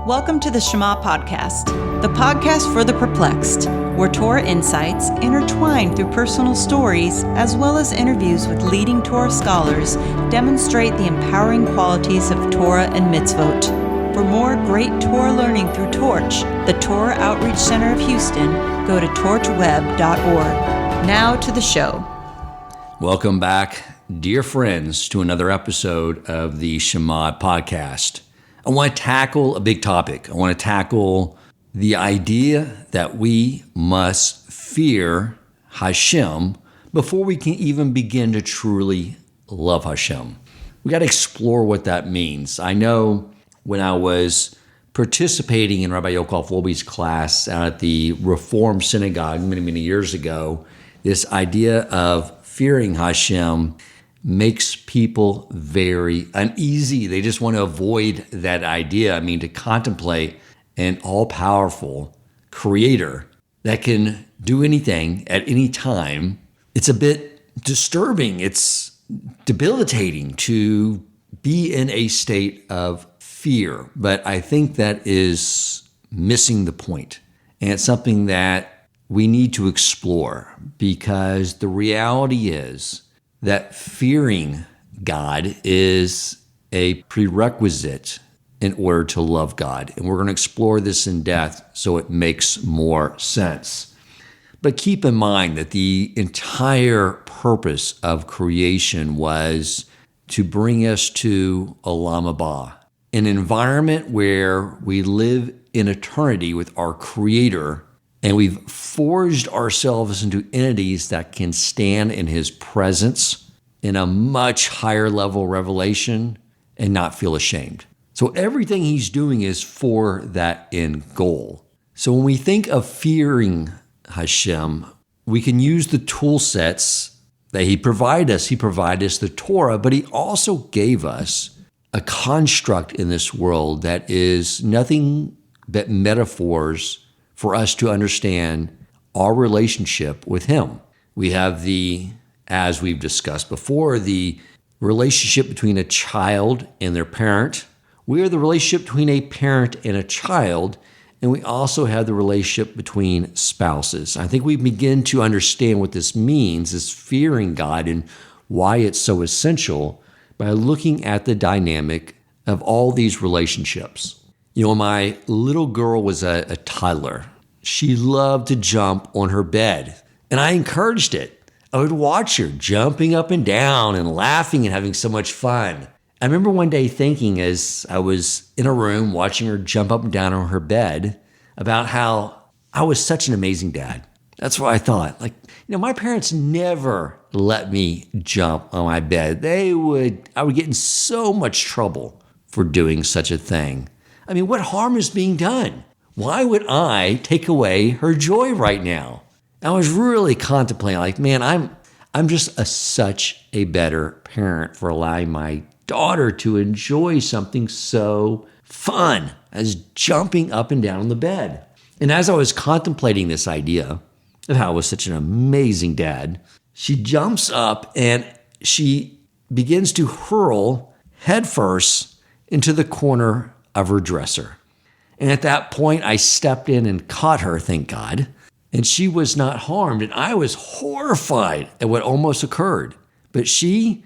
Welcome to the Shema podcast, the podcast for the perplexed, where Torah insights intertwined through personal stories as well as interviews with leading Torah scholars demonstrate the empowering qualities of Torah and mitzvot. For more great Torah learning through Torch, the Torah Outreach Center of Houston, go to torchweb.org. Now to the show. Welcome back, dear friends, to another episode of the Shema podcast. I want to tackle a big topic. I want to tackle the idea that we must fear Hashem before we can even begin to truly love Hashem. We got to explore what that means. I know when I was participating in Rabbi Yochel Wolbe's class out at the Reform Synagogue many years ago, this idea of fearing Hashem makes people very uneasy. They just want to avoid that idea. I mean, to contemplate an all-powerful creator that can do anything at any time, it's a bit disturbing. It's debilitating to be in a state of fear. But I think that is missing the point. And it's something that we need to explore, because the reality is that fearing God is a prerequisite in order to love God. And we're going to explore this in depth so it makes more sense. But keep in mind that the entire purpose of creation was to bring us to Olam Haba, an environment where we live in eternity with our Creator, and we've forged ourselves into entities that can stand in His presence in a much higher level revelation and not feel ashamed. So everything He's doing is for that end goal. So when we think of fearing Hashem, we can use the tool sets that He provided us. He provided us the Torah, but He also gave us a construct in this world that is nothing but metaphors for us to understand our relationship with Him. We have as we've discussed before, the relationship between a child and their parent. We are the relationship between a parent and a child, and we also have the relationship between spouses. I think we begin to understand what this means, is fearing God, and why it's so essential by looking at the dynamic of all these relationships. You know, when my little girl was a toddler, she loved to jump on her bed, and I encouraged it. I would watch her jumping up and down and laughing and having so much fun. I remember one day thinking, as I was in a room watching her jump up and down on her bed, about how I was such an amazing dad. That's what I thought. My parents never let me jump on my bed. I would get in so much trouble for doing such a thing. I mean, what harm is being done? Why would I take away her joy right now? I was really contemplating, I'm just such a better parent for allowing my daughter to enjoy something so fun as jumping up and down on the bed. And as I was contemplating this idea of how I was such an amazing dad, she jumps up and she begins to hurl headfirst into the corner of her dresser. And at that point, I stepped in and caught her, thank God. And she was not harmed, and I was horrified at what almost occurred. But she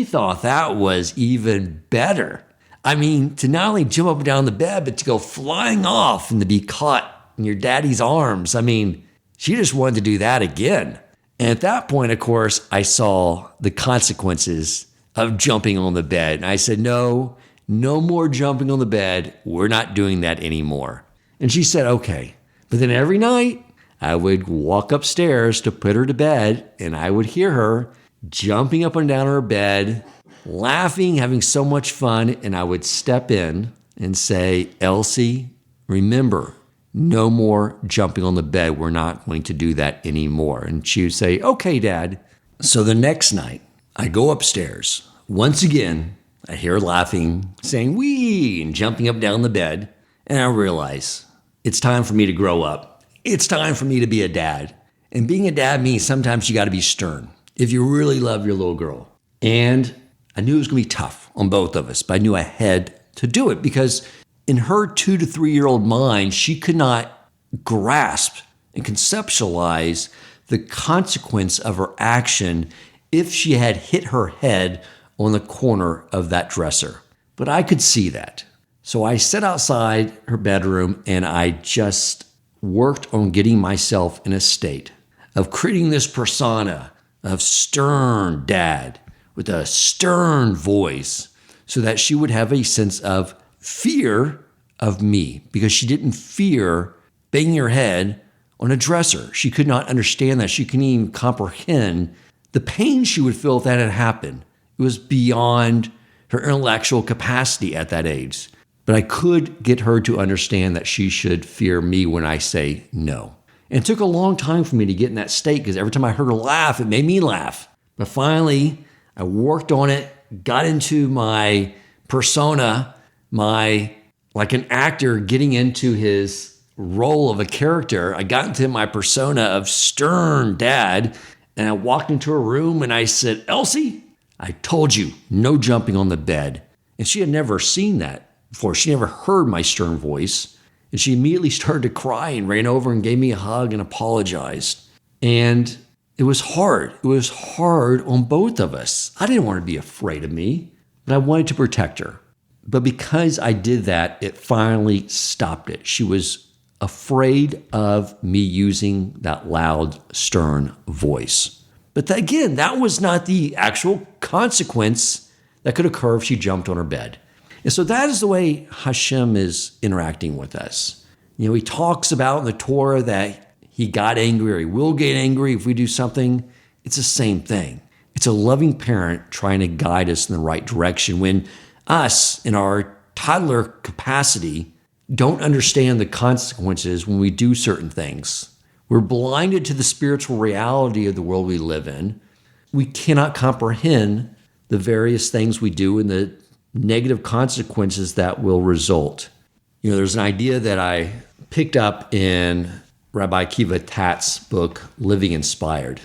thought that was even better. I mean, to not only jump up and down the bed, but to go flying off and to be caught in your daddy's arms. I mean, she just wanted to do that again. And at that point, of course, I saw the consequences of jumping on the bed. And I said, no more jumping on the bed. We're not doing that anymore. And she said, okay. But then every night, I would walk upstairs to put her to bed, and I would hear her jumping up and down her bed, laughing, having so much fun, and I would step in and say, Elsie, remember, no more jumping on the bed. We're not going to do that anymore. And she would say, okay, Dad. So the next night, I go upstairs. Once again, I hear her laughing, saying, wee, and jumping up and down the bed, and I realize it's time for me to grow up. It's time for me to be a dad. And being a dad means sometimes you got to be stern if you really love your little girl. And I knew it was going to be tough on both of us, but I knew I had to do it because in her 2 to 3 year old mind, she could not grasp and conceptualize the consequence of her action if she had hit her head on the corner of that dresser. But I could see that. So I sat outside her bedroom and I just worked on getting myself in a state of creating this persona of stern dad with a stern voice so that she would have a sense of fear of me because she didn't fear banging her head on a dresser. She could not understand that. She couldn't even comprehend the pain she would feel if that had happened. It was beyond her intellectual capacity at that age. But I could get her to understand that she should fear me when I say no. And it took a long time for me to get in that state because every time I heard her laugh, it made me laugh. But finally, I worked on it, got into my persona, like an actor getting into his role of a character. I got into my persona of stern dad, and I walked into her room and I said, "Elsie, I told you, no jumping on the bed." And she had never seen that before. She never heard my stern voice. And she immediately started to cry and ran over and gave me a hug and apologized. And it was hard. It was hard on both of us. I didn't want her to be afraid of me, but I wanted to protect her. But because I did that, it finally stopped it. She was afraid of me using that loud, stern voice. But again, that was not the actual consequence that could occur if she jumped on her bed. And so that is the way Hashem is interacting with us. You know, he talks about in the Torah that he got angry or he will get angry if we do something. It's the same thing. It's a loving parent trying to guide us in the right direction when us, in our toddler capacity, don't understand the consequences when we do certain things. We're blinded to the spiritual reality of the world we live in. We cannot comprehend the various things we do and the negative consequences that will result. You know, there's an idea that I picked up in Rabbi Akiva Tatz's book, Living Inspired.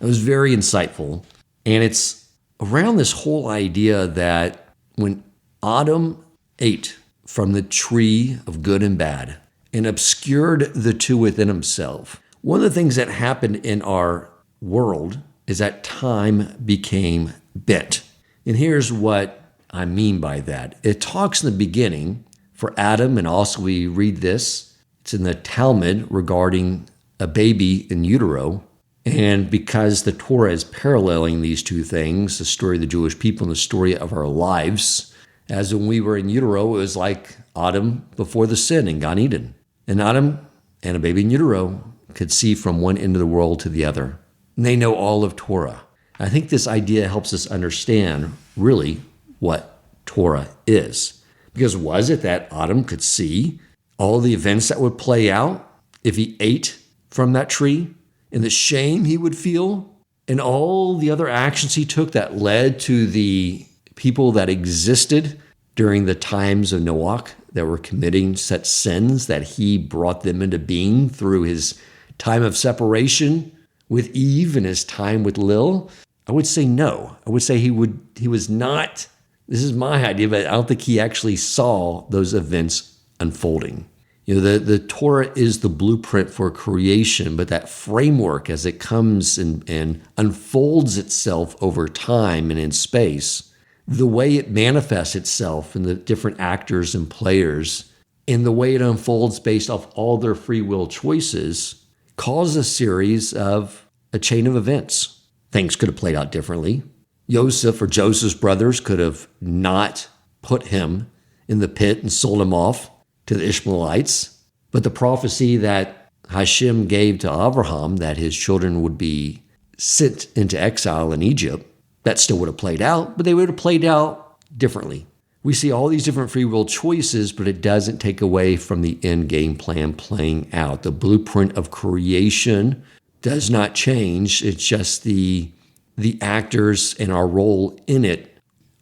It was very insightful. And it's around this whole idea that when Adam ate from the tree of good and bad and obscured the two within himself, one of the things that happened in our world is that time became bent. And here's what I mean by that. It talks in the beginning for Adam, and also we read this, it's in the Talmud regarding a baby in utero. And because the Torah is paralleling these two things, the story of the Jewish people and the story of our lives, as when we were in utero, it was like Adam before the sin in Gan Eden. And Adam and a baby in utero could see from one end of the world to the other. And they know all of Torah. I think this idea helps us understand really what Torah is. Because was it that Adam could see all the events that would play out if he ate from that tree, and the shame he would feel, and all the other actions he took that led to the people that existed during the times of Noah that were committing such sins that he brought them into being through his time of separation with Eve and his time with Lil? I would say no. I would say he was not. This is my idea, but I don't think he actually saw those events unfolding. You know, the Torah is the blueprint for creation, but that framework as it comes and unfolds itself over time and in space, the way it manifests itself in the different actors and players, and the way it unfolds based off all their free will choices, causes a series of a chain of events. Things could have played out differently. Joseph or Joseph's brothers could have not put him in the pit and sold him off to the Ishmaelites. But the prophecy that Hashem gave to Abraham that his children would be sent into exile in Egypt, that still would have played out, but they would have played out differently. We see all these different free will choices, but it doesn't take away from the end game plan playing out. The blueprint of creation does not change. It's just the actors and our role in it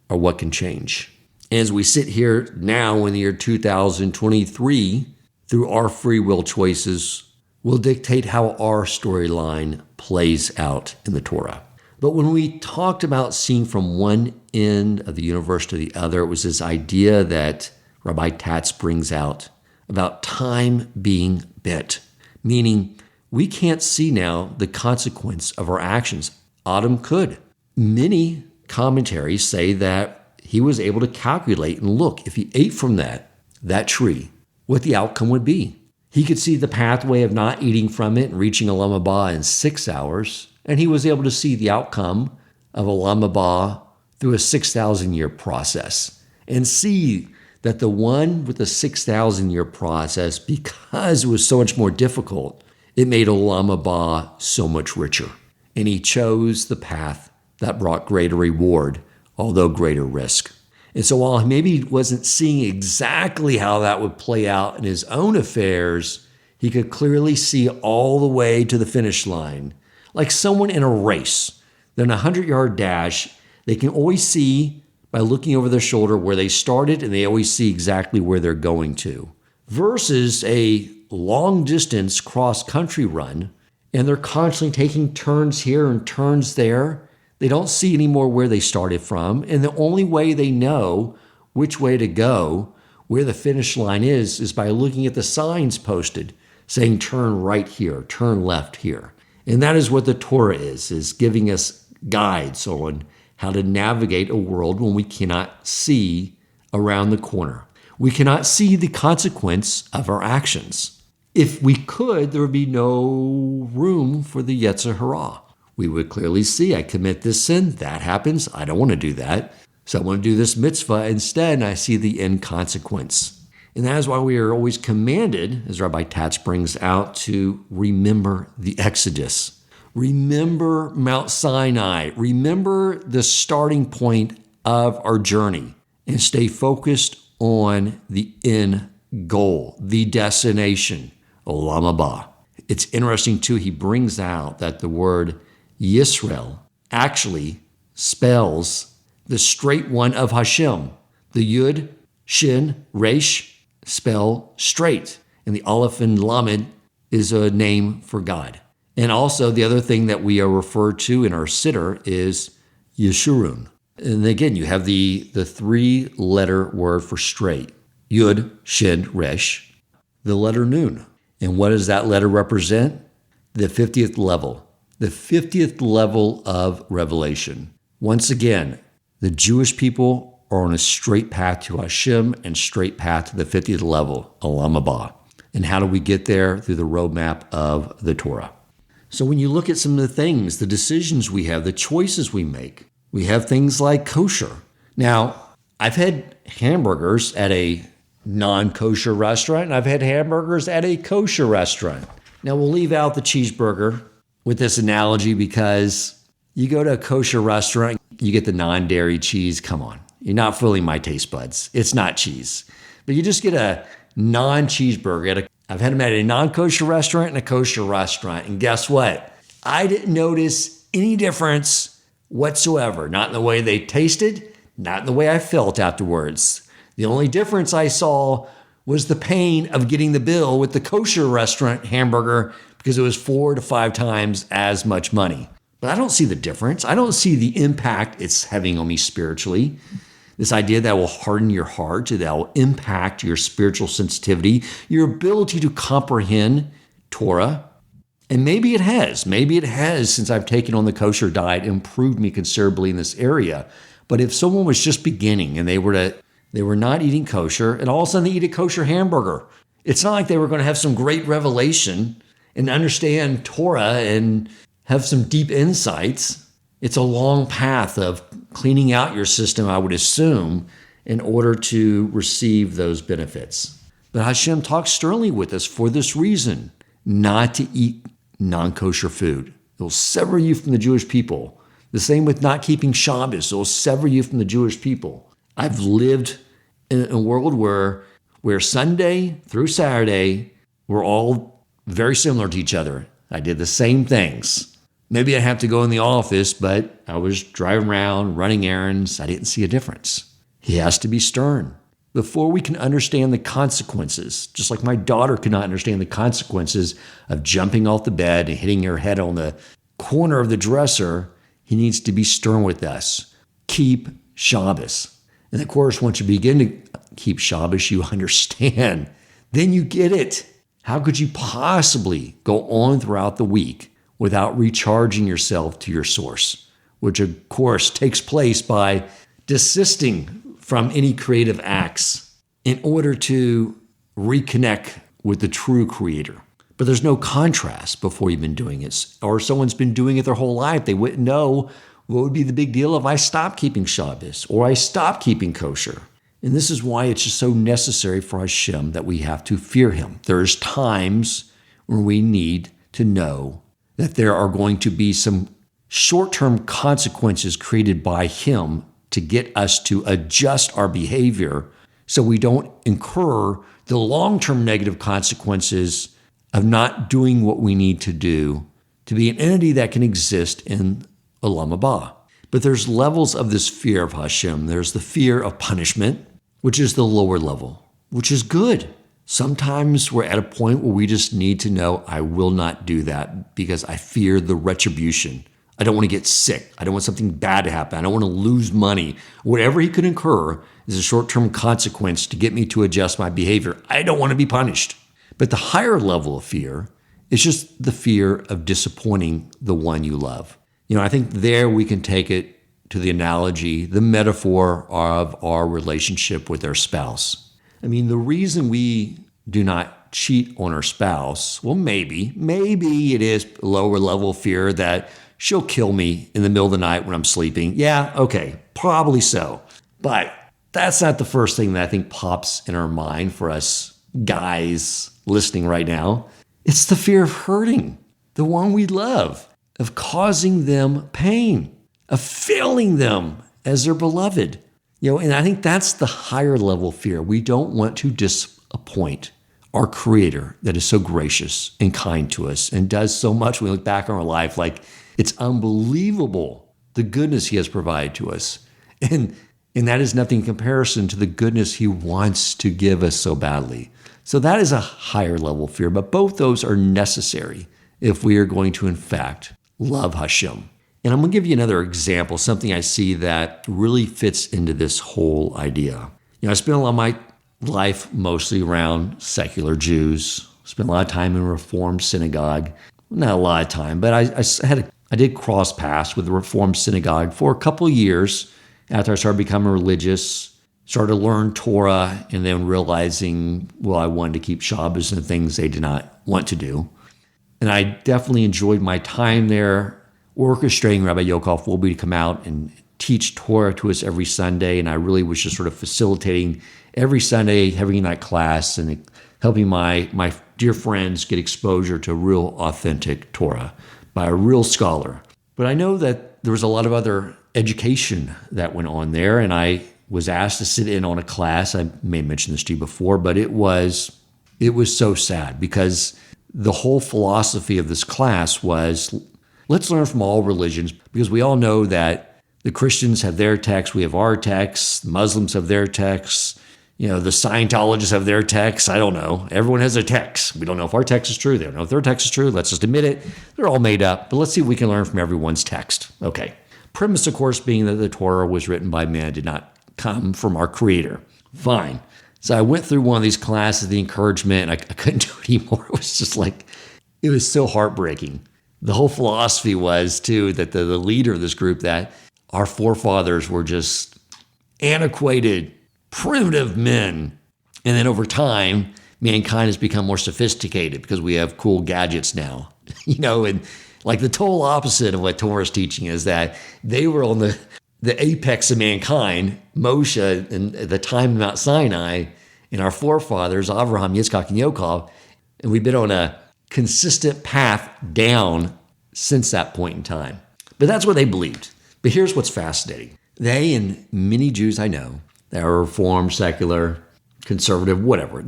are what can change. As we sit here now in the year 2023, through our free will choices, will dictate how our storyline plays out in the Torah. But when we talked about seeing from one end of the universe to the other, it was this idea that Rabbi Tatz brings out about time being bit, meaning we can't see now the consequence of our actions. Adam could. Many commentaries say that he was able to calculate and look, if he ate from that tree, what the outcome would be. He could see the pathway of not eating from it and reaching Olam Haba in 6 hours, and he was able to see the outcome of Olam Haba through a 6,000-year process, and see that the one with the 6,000-year process, because it was so much more difficult, it made Olam Haba so much richer. And he chose the path that brought greater reward, although greater risk. And so while maybe he wasn't seeing exactly how that would play out in his own affairs, he could clearly see all the way to the finish line. Like someone in a race, they're in a 100-yard dash, they can always see by looking over their shoulder where they started, and they always see exactly where they're going to. Versus a long-distance cross-country run, and they're constantly taking turns here and turns there. They don't see anymore where they started from, and the only way they know which way to go, where the finish line is by looking at the signs posted saying turn right here, turn left here. And that is what the Torah is giving us guides on how to navigate a world when we cannot see around the corner. We cannot see the consequence of our actions. If we could, there would be no room for the Yetzer Hara. We would clearly see, I commit this sin, that happens, I don't want to do that. So I want to do this mitzvah instead, and I see the end consequence. And that is why we are always commanded, as Rabbi Tatz brings out, to remember the Exodus. Remember Mount Sinai. Remember the starting point of our journey, and stay focused on the end goal, the destination, Olam Haba. It's interesting, too, he brings out that the word Yisrael actually spells the straight one of Hashem. The Yud, Shin, Resh spell straight, and the Aleph and Lamed is a name for God. And also the other thing that we are referred to in our Siddur is Yeshurun. And again, you have the 3-letter word for straight. Yud, Shin, Resh, the letter Nun. And what does that letter represent? The 50th level. The 50th level of revelation. Once again, the Jewish people are on a straight path to Hashem and straight path to the 50th level, Olam Haba. And how do we get there? Through the roadmap of the Torah. So when you look at some of the things, the decisions we have, the choices we make, we have things like kosher. Now, I've had hamburgers at a non-kosher restaurant, and I've had hamburgers at a kosher restaurant. Now, we'll leave out the cheeseburger with this analogy because you go to a kosher restaurant, you get the non-dairy cheese. Come on, you're not fooling my taste buds. It's not cheese. But you just get a non-cheeseburger. I've had them at a non-kosher restaurant and a kosher restaurant. And guess what? I didn't notice any difference whatsoever. Not in the way they tasted, not in the way I felt afterwards. The only difference I saw was the pain of getting the bill with the kosher restaurant hamburger because it was 4 to 5 times as much money. But I don't see the difference. I don't see the impact it's having on me spiritually. This idea that will harden your heart, that will impact your spiritual sensitivity, your ability to comprehend Torah. And maybe it has. Maybe it has, since I've taken on the kosher diet, improved me considerably in this area. But if someone was just beginning and they were not eating kosher, and all of a sudden they eat a kosher hamburger, it's not like they were going to have some great revelation and understand Torah and have some deep insights. It's a long path of cleaning out your system, I would assume, in order to receive those benefits. But Hashem talks sternly with us for this reason, not to eat non-kosher food. It will sever you from the Jewish people. The same with not keeping Shabbos. It will sever you from the Jewish people. I've lived in a world where Sunday through Saturday were all very similar to each other. I did the same things. Maybe I have to go in the office, but I was driving around, running errands. I didn't see a difference. He has to be stern. Before we can understand the consequences, just like my daughter could not understand the consequences of jumping off the bed and hitting her head on the corner of the dresser, he needs to be stern with us. Keep Shabbos. And of course, once you begin keep Shabbos, you understand. Then you get it. How could you possibly go on throughout the week without recharging yourself to your source, which of course takes place by desisting from any creative acts in order to reconnect with the true creator. But there's no contrast before you've been doing it, or someone's been doing it their whole life. They wouldn't know what would be the big deal if I stopped keeping Shabbos or I stopped keeping kosher. And this is why it's just so necessary for Hashem that we have to fear him. There's times when we need to know that there are going to be some short-term consequences created by him to get us to adjust our behavior so we don't incur the long-term negative consequences of not doing what we need to do to be an entity that can exist in Olam Haba. But there's levels of this fear of Hashem. There's the fear of punishment, which is the lower level, which is good. Sometimes we're at a point where we just need to know, I will not do that because I fear the retribution. I don't want to get sick. I don't want something bad to happen. I don't want to lose money. Whatever he could incur is a short-term consequence to get me to adjust my behavior. I don't want to be punished. But the higher level of fear is just the fear of disappointing the one you love. I think there we can take it to the analogy, the metaphor of our relationship with our spouse. The reason we do not cheat on our spouse, well, maybe it is a lower level fear that she'll kill me in the middle of the night when I'm sleeping. Yeah, okay, probably so. But that's not the first thing that I think pops in our mind for us guys listening right now. It's the fear of hurting the one we love, of causing them pain, of failing them as their beloved. And I think that's the higher level fear. We don't want to disappoint our Creator that is so gracious and kind to us and does so much when we look back on our life. Like, it's unbelievable the goodness he has provided to us. And that is nothing in comparison to the goodness he wants to give us so badly. So that is a higher level fear, but both those are necessary if we are going to, in fact, love Hashem. And I'm going to give you another example, something I see that really fits into this whole idea. I spent a lot of my life mostly around secular Jews, spent a lot of time in a Reformed synagogue. Not a lot of time, but I did cross paths with the Reformed synagogue for a couple of years after I started becoming religious, started to learn Torah, and then realizing, I wanted to keep Shabbos and things they did not want to do. And I definitely enjoyed my time there, orchestrating Rabbi Yokov Wolbe to come out and teach Torah to us every Sunday. And I really was just sort of facilitating every Sunday, having that class and helping my dear friends get exposure to real authentic Torah by a real scholar. But I know that there was a lot of other education that went on there, and I was asked to sit in on a class. I may have mentioned this to you before, but it was so sad because the whole philosophy of this class was, let's learn from all religions, because we all know that the Christians have their texts, we have our texts, the Muslims have their texts, the Scientologists have their texts. I don't know. Everyone has their text. We don't know if our text is true. They don't know if their text is true. Let's just admit it. They're all made up, but let's see if we can learn from everyone's text. Okay. Premise, of course, being that the Torah was written by men, did not come from our Creator. Fine. So I went through one of these classes, the encouragement, and I couldn't do it anymore. It was just it was so heartbreaking. The whole philosophy was, too, that the leader of this group, that our forefathers were just antiquated, primitive men. And then over time, mankind has become more sophisticated because we have cool gadgets now. And the total opposite of what Torah is teaching is that they were on the apex of mankind, Moshe, and the time of Mount Sinai, and our forefathers, Abraham, Yitzchak, and Yaakov, and we've been on a consistent path down since that point in time. But that's what they believed. But here's what's fascinating. They and many Jews I know that are Reformed, secular, conservative, whatever,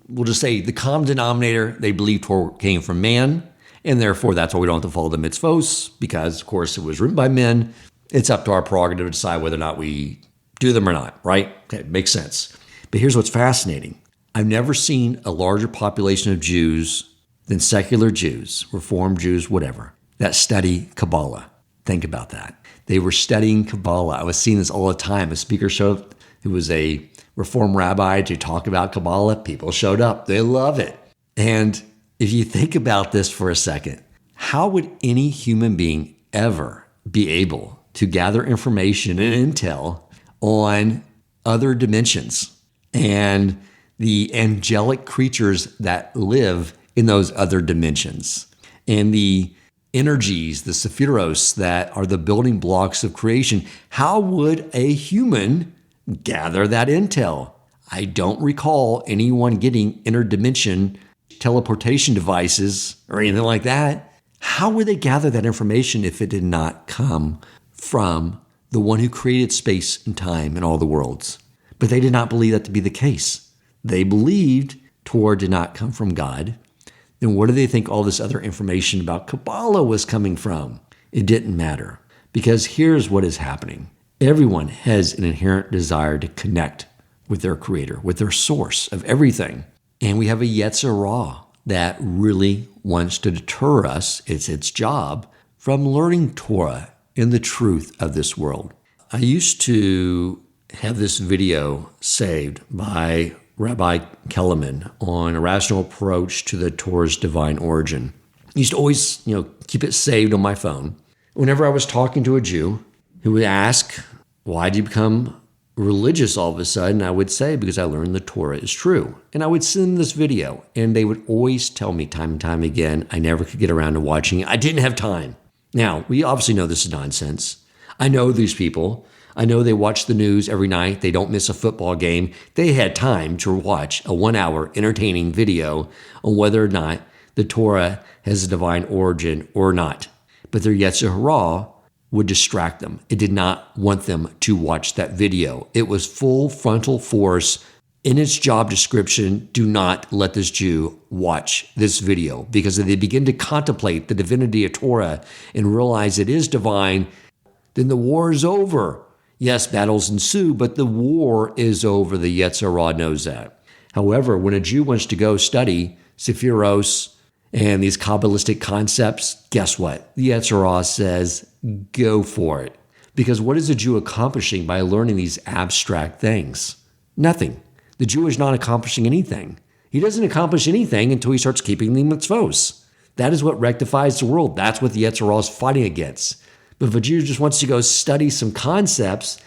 we'll just say the common denominator, they believe Torah came from man, and therefore that's why we don't have to follow the mitzvos, because, of course, it was written by men. It's up to our prerogative to decide whether or not we do them or not, right? Okay, makes sense. But here's what's fascinating. I've never seen a larger population of Jews than secular Jews, Reformed Jews, whatever, that study Kabbalah. Think about that. They were studying Kabbalah. I was seeing this all the time. A speaker showed up who was a Reform rabbi to talk about Kabbalah. People showed up. They love it. And if you think about this for a second, how would any human being ever be able to gather information and intel on other dimensions and the angelic creatures that live in those other dimensions and the energies, the sephiros that are the building blocks of creation? How would a human gather that intel? I don't recall anyone getting interdimension teleportation devices or anything like that. How would they gather that information if it did not come from the one who created space and time and all the worlds? But they did not believe that to be the case. They believed Torah did not come from God. Then where do they think all this other information about Kabbalah was coming from? It didn't matter, because here's what is happening. Everyone has an inherent desire to connect with their creator, with their source of everything. And we have a Yetzer Hara that really wants to deter us, it's its job, from learning Torah and the truth of this world. I used to have this video saved by Rabbi Kellerman on a rational approach to the Torah's divine origin. I used to always, keep it saved on my phone. Whenever I was talking to a Jew who would ask, why did you become religious all of a sudden? I would say, because I learned the Torah is true. And I would send them this video, and they would always tell me time and time again, I never could get around to watching it. I didn't have time. Now, we obviously know this is nonsense. I know these people. I know they watch the news every night. They don't miss a football game. They had time to watch a 1-hour entertaining video on whether or not the Torah has a divine origin or not. But their Yetzer Hara would distract them. It did not want them to watch that video. It was full frontal force in its job description. Do not let this Jew watch this video, because if they begin to contemplate the divinity of Torah and realize it is divine, then the war is over. Yes, battles ensue, but the war is over. The Yetzer Hara knows that. However, when a Jew wants to go study Sephiros and these Kabbalistic concepts, guess what? The Yetzer Hara says, go for it. Because what is a Jew accomplishing by learning these abstract things? Nothing. The Jew is not accomplishing anything. He doesn't accomplish anything until he starts keeping the mitzvos. That is what rectifies the world. That's what the Yetzer Hara is fighting against. But if a Jew just wants to go study some concepts,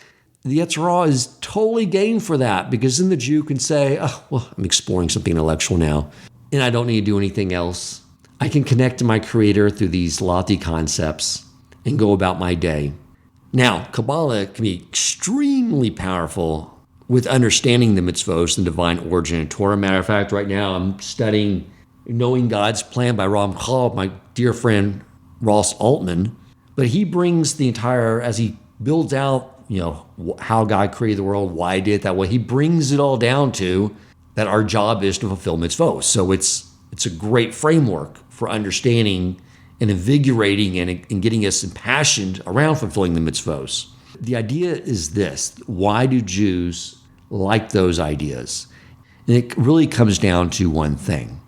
the Yetzer Hara is totally game for that, because then the Jew can say, I'm exploring something intellectual now, and I don't need to do anything else. I can connect to my Creator through these lofty concepts and go about my day. Now, Kabbalah can be extremely powerful with understanding the mitzvos and divine origin of Torah. Matter of fact, right now I'm studying Knowing God's Plan by Ramchal, my dear friend Ross Altman. But he brings the entire, as he builds out, how God created the world, why he did it that way, he brings it all down to that our job is to fulfill mitzvot. So it's a great framework for understanding and invigorating and getting us impassioned around fulfilling the mitzvot. The idea is this: why do Jews like those ideas? And it really comes down to one thing,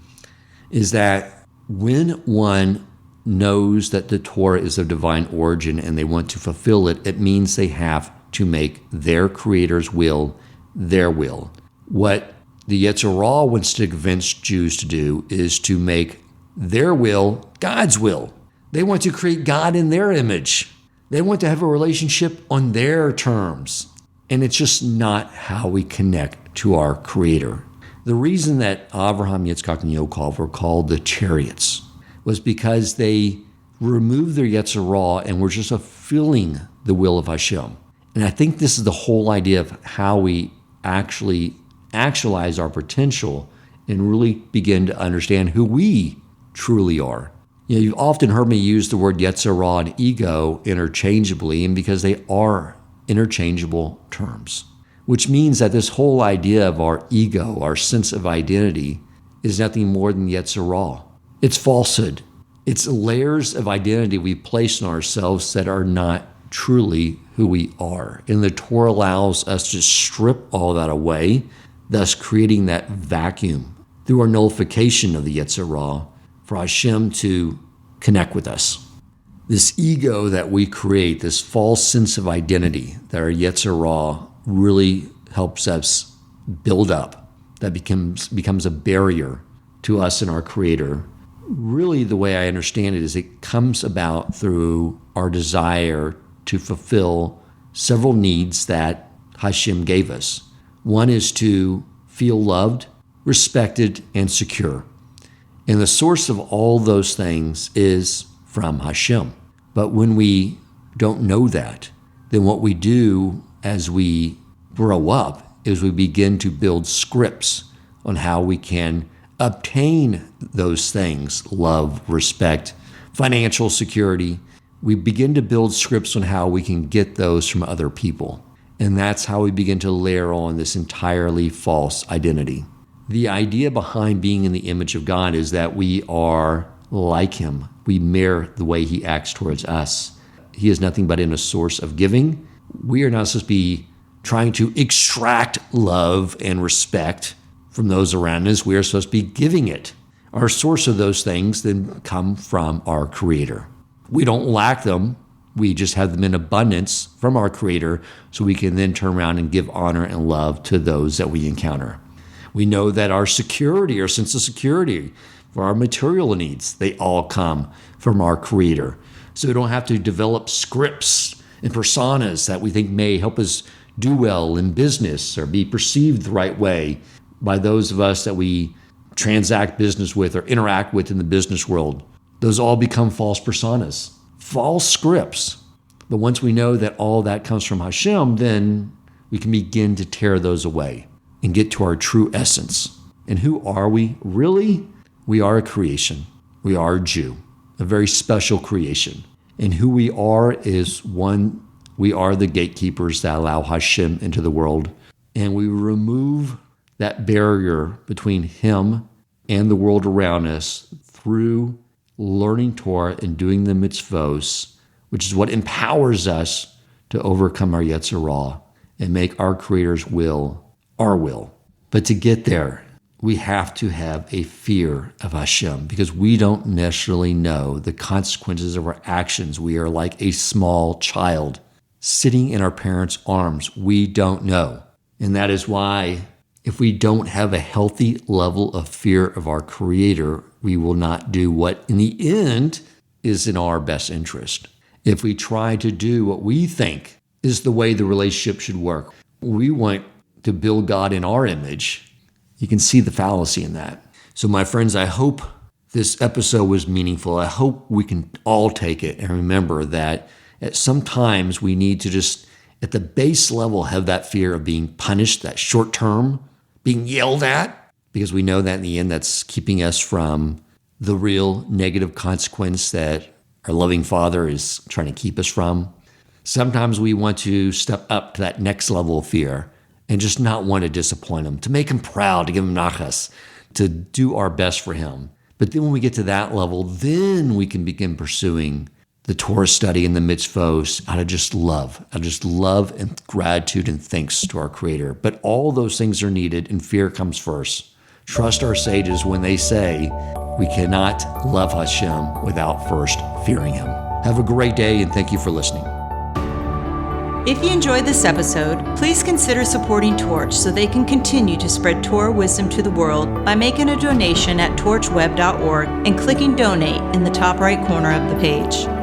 is that when one knows that the Torah is of divine origin and they want to fulfill it, it means they have to make their Creator's will their will. What the Yetzer Hara wants to convince Jews to do is to make their will God's will. They want to create God in their image. They want to have a relationship on their terms. And it's just not how we connect to our Creator. The reason that Avraham, Yitzchak, and Yaakov were called the chariots was because they removed their Yetzer Hara and were just fulfilling the will of Hashem. And I think this is the whole idea of how we actually actualize our potential and really begin to understand who we truly are. You've often heard me use the word Yetzer Hara and ego interchangeably, and because they are interchangeable terms, which means that this whole idea of our ego, our sense of identity, is nothing more than Yetzer Hara. It's falsehood. It's layers of identity we place on ourselves that are not truly who we are. And the Torah allows us to strip all that away, thus creating that vacuum through our nullification of the Yetzer Hara for Hashem to connect with us. This ego that we create, this false sense of identity that our Yetzer Hara really helps us build up that becomes a barrier to us and our Creator. Really, the way I understand it is it comes about through our desire to fulfill several needs that Hashem gave us. One is to feel loved, respected, and secure. And the source of all those things is from Hashem. But when we don't know that, then what we do as we grow up is we begin to build scripts on how we can obtain those things: love, respect, financial security. We begin to build scripts on how we can get those from other people. And that's how we begin to layer on this entirely false identity. The idea behind being in the image of God is that we are like Him. We mirror the way He acts towards us. He is nothing but in a source of giving. We are not supposed to be trying to extract love and respect from those around us. We are supposed to be giving it. Our source of those things then come from our Creator. We don't lack them. We just have them in abundance from our Creator, so we can then turn around and give honor and love to those that we encounter. We know that our security, our sense of security for our material needs, they all come from our Creator. So we don't have to develop scripts and personas that we think may help us do well in business or be perceived the right way by those of us that we transact business with or interact with in the business world. Those all become false personas, false scripts. But once we know that all that comes from Hashem, then we can begin to tear those away and get to our true essence. And who are we? Really? We are a creation. We are a Jew, a very special creation. And who we are is one, we are the gatekeepers that allow Hashem into the world. And we remove that barrier between Him and the world around us through learning Torah and doing the mitzvos, which is what empowers us to overcome our Yetzer Hara and make our Creator's will our will. But to get there, we have to have a fear of Hashem, because we don't necessarily know the consequences of our actions. We are like a small child sitting in our parents' arms. We don't know. And that is why if we don't have a healthy level of fear of our Creator, we will not do what in the end is in our best interest. If we try to do what we think is the way the relationship should work, we want to build God in our image. You can see the fallacy in that. So my friends, I hope this episode was meaningful. I hope we can all take it and remember that at some times we need to just, at the base level, have that fear of being punished, that short term, being yelled at, because we know that in the end that's keeping us from the real negative consequence that our loving Father is trying to keep us from. Sometimes we want to step up to that next level of fear and just not want to disappoint Him, to make Him proud, to give Him nachas, to do our best for Him. But then when we get to that level, then we can begin pursuing the Torah study and the mitzvos out of just love and gratitude and thanks to our Creator. But all those things are needed, and fear comes first. Trust our sages when they say we cannot love Hashem without first fearing Him. Have a great day, and thank you for listening. If you enjoyed this episode, please consider supporting Torch so they can continue to spread Torah wisdom to the world by making a donation at torchweb.org and clicking donate in the top right corner of the page.